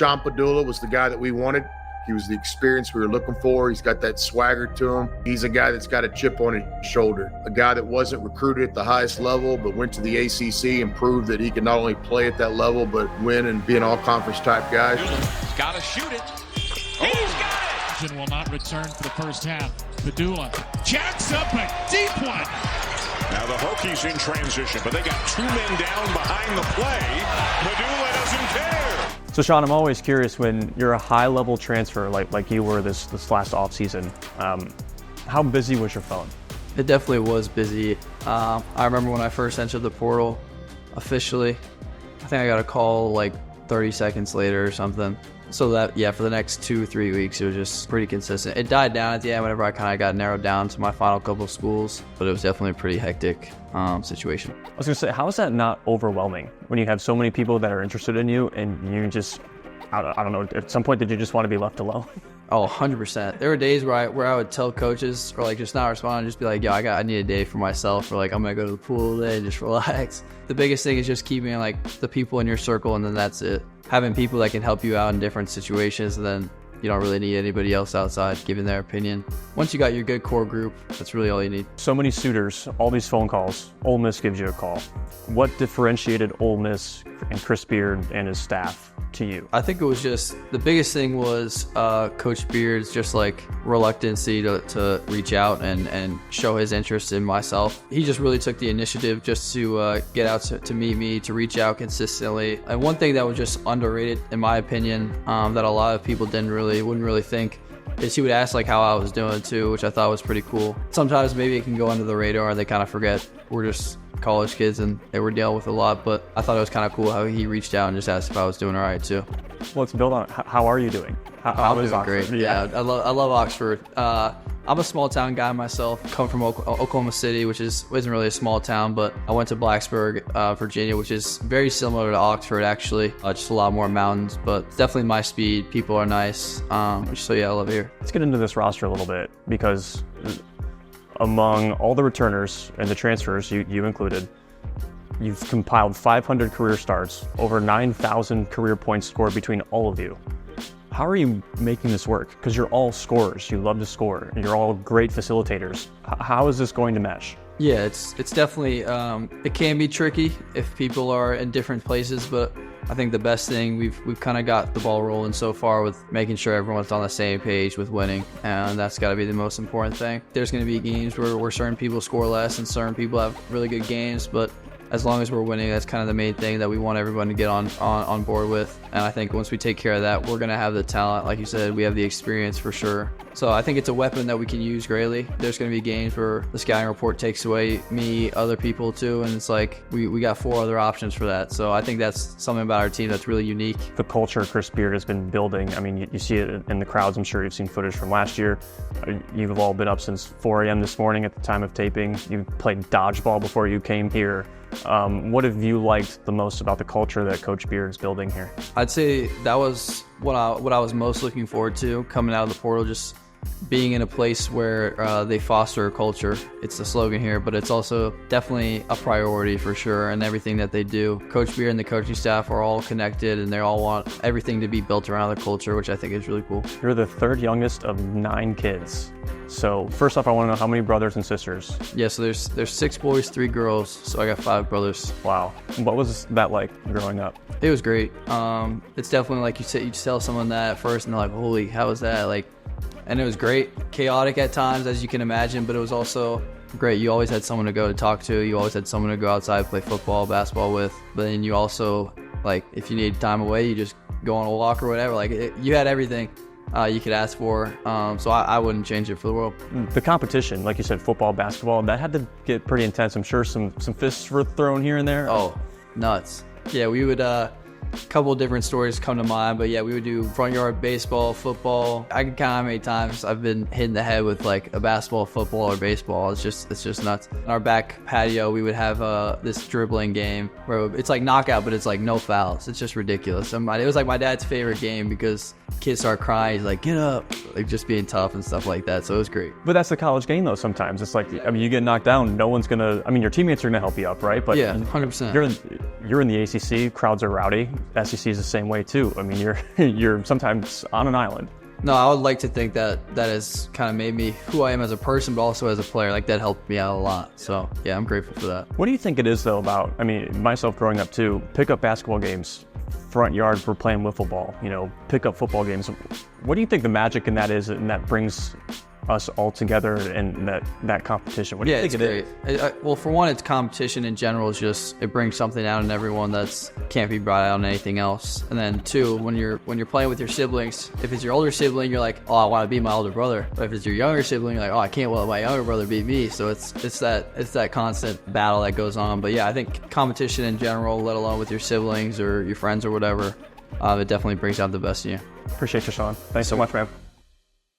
Sean Pedulla was the guy that we wanted. He was the experience we were looking for. He's got that swagger to him. He's a guy that's got a chip on his shoulder, a guy that wasn't recruited at the highest level, but went to the ACC and proved that he could not only play at that level, but win and be an all-conference type guy. He's got to shoot it. He's got it! Will not return for the first half. Pedulla jacks up a deep one. Now the Hokies in transition, but they got 2 men down behind the play. Pedulla doesn't care. So Sean, I'm always curious, when you're a high-level transfer like you were this last offseason, how busy was your phone? It definitely was busy. I remember when I first entered the portal officially, I think I got a call like 30 seconds later or something. So that, yeah, for the next 2 or 3 weeks, it was just pretty consistent. It died down at the end whenever I kind of got narrowed down to my final couple of schools, but it was definitely a pretty hectic situation. I was going to say, how is that not overwhelming when you have so many people that are interested in you and you just, I don't know, at some point did you just want to be left alone? Oh, 100%. There were days where I would tell coaches, or like just not respond, and just be like, yo, I need a day for myself, or like I'm going to go to the pool today and just relax. The biggest thing is just keeping like the people in your circle, and then that's it. Having people that can help you out in different situations, and then you don't really need anybody else outside giving their opinion. Once you got your good core group, that's really all you need. So many suitors, all these phone calls, Ole Miss gives you a call. What differentiated Ole Miss and Chris Beard and his staff to you? I think it was just, the biggest thing was Coach Beard's just like reluctancy to reach out and show his interest in myself. He just really took the initiative just to get out to meet me, to reach out consistently. And one thing that was just underrated, in my opinion, that a lot of people wouldn't really think, is he would ask like how I was doing too, which I thought was pretty cool. Sometimes maybe it can go under the radar, they kind of forget we're just college kids and they were dealing with a lot, but I thought it was kind of cool how he reached out and just asked if I was doing all right too. Well, let's build on it. How are you doing? I'm doing great. Yeah, I love Oxford. I'm a small town guy myself. Come from Oklahoma City, which isn't really a small town, but I went to Blacksburg, Virginia, which is very similar to Oxford actually. Just a lot more mountains, but it's definitely my speed. People are nice. So yeah, I love it here. Let's get into this roster a little bit, because among all the returners and the transfers, you included, you've compiled 500 career starts, over 9,000 career points scored between all of you. How are you making this work? Because you're all scorers, you love to score, and you're all great facilitators. How is this going to mesh? Yeah, it's definitely, it can be tricky if people are in different places, but I think the best thing, we've kind of got the ball rolling so far with making sure everyone's on the same page with winning, and that's got to be the most important thing. There's going to be games where certain people score less and certain people have really good games, but as long as we're winning, that's kind of the main thing that we want everyone to get on board with. And I think once we take care of that, we're going to have the talent. Like you said, we have the experience for sure. So I think it's a weapon that we can use greatly. There's going to be games where the scouting report takes away me, other people too, and it's like we got 4 other options for that. So I think that's something about our team that's really unique. The culture Chris Beard has been building, I mean, you see it in the crowds. I'm sure you've seen footage from last year. You've all been up since 4 a.m. this morning at the time of taping. You played dodgeball before you came here. What have you liked the most about the culture that Coach Beard's building here? I'd say that was what I was most looking forward to coming out of the portal, just being in a place where they foster a culture. It's the slogan here, but it's also definitely a priority for sure in everything that they do. Coach Beard and the coaching staff are all connected, and they all want everything to be built around the culture, which I think is really cool. You're the 3rd youngest of 9 kids. So first off, I want to know how many brothers and sisters? Yeah, so there's 6 boys, 3 girls, so I got 5 brothers. Wow. What was that like growing up? It was great. It's definitely like you said, you tell someone that at first and they're like, holy, how was that? Like, and it was great. Chaotic at times, as you can imagine, but it was also great. You always had someone to go to talk to. You always had someone to go outside, play football, basketball with. But then you also, like, if you need time away, you just go on a walk or whatever. Like, you had everything you could ask for. So I wouldn't change it for the world. The competition, like you said, football, basketball, that had to get pretty intense. I'm sure some fists were thrown here and there. Oh, nuts. Yeah, we would, couple of different stories come to mind, but yeah, we would do front yard baseball, football. I can count how many times I've been hit in the head with like a basketball, football, or baseball. It's just nuts. In our back patio, we would have this dribbling game where it's like knockout, but it's like no fouls. It's just ridiculous. It was like my dad's favorite game because kids start crying. He's like, get up. like just being tough and stuff like that. So it was great. But that's the college game, though. Sometimes it's like, I mean, you get knocked down, no one's gonna. I mean, your teammates are gonna help you up, right? But yeah, 100%. You're in the ACC. Crowds are rowdy. SEC is the same way too. I mean, you're sometimes on an island. No, I would like to think that has kind of made me who I am as a person, but also as a player. Like that helped me out a lot. So yeah, I'm grateful for that. What do you think it is though about? I mean, myself growing up too, pickup basketball games, front yard for playing wiffle ball. You know, pickup football games. What do you think the magic in that is, and that brings us all together and that competition? What do you think it is? Well, for one, it's competition in general. Is just it brings something out in everyone that's can't be brought out in anything else. And then two, when you're playing with your siblings, if it's your older sibling, you're like, oh, I want to beat my older brother. But if it's your younger sibling, you're like, oh, I can't let my younger brother beat me. So it's that constant battle that goes on. But yeah, I think competition in general, let alone with your siblings or your friends or whatever, it definitely brings out the best in you. Appreciate you, Sean. Thanks so much, man.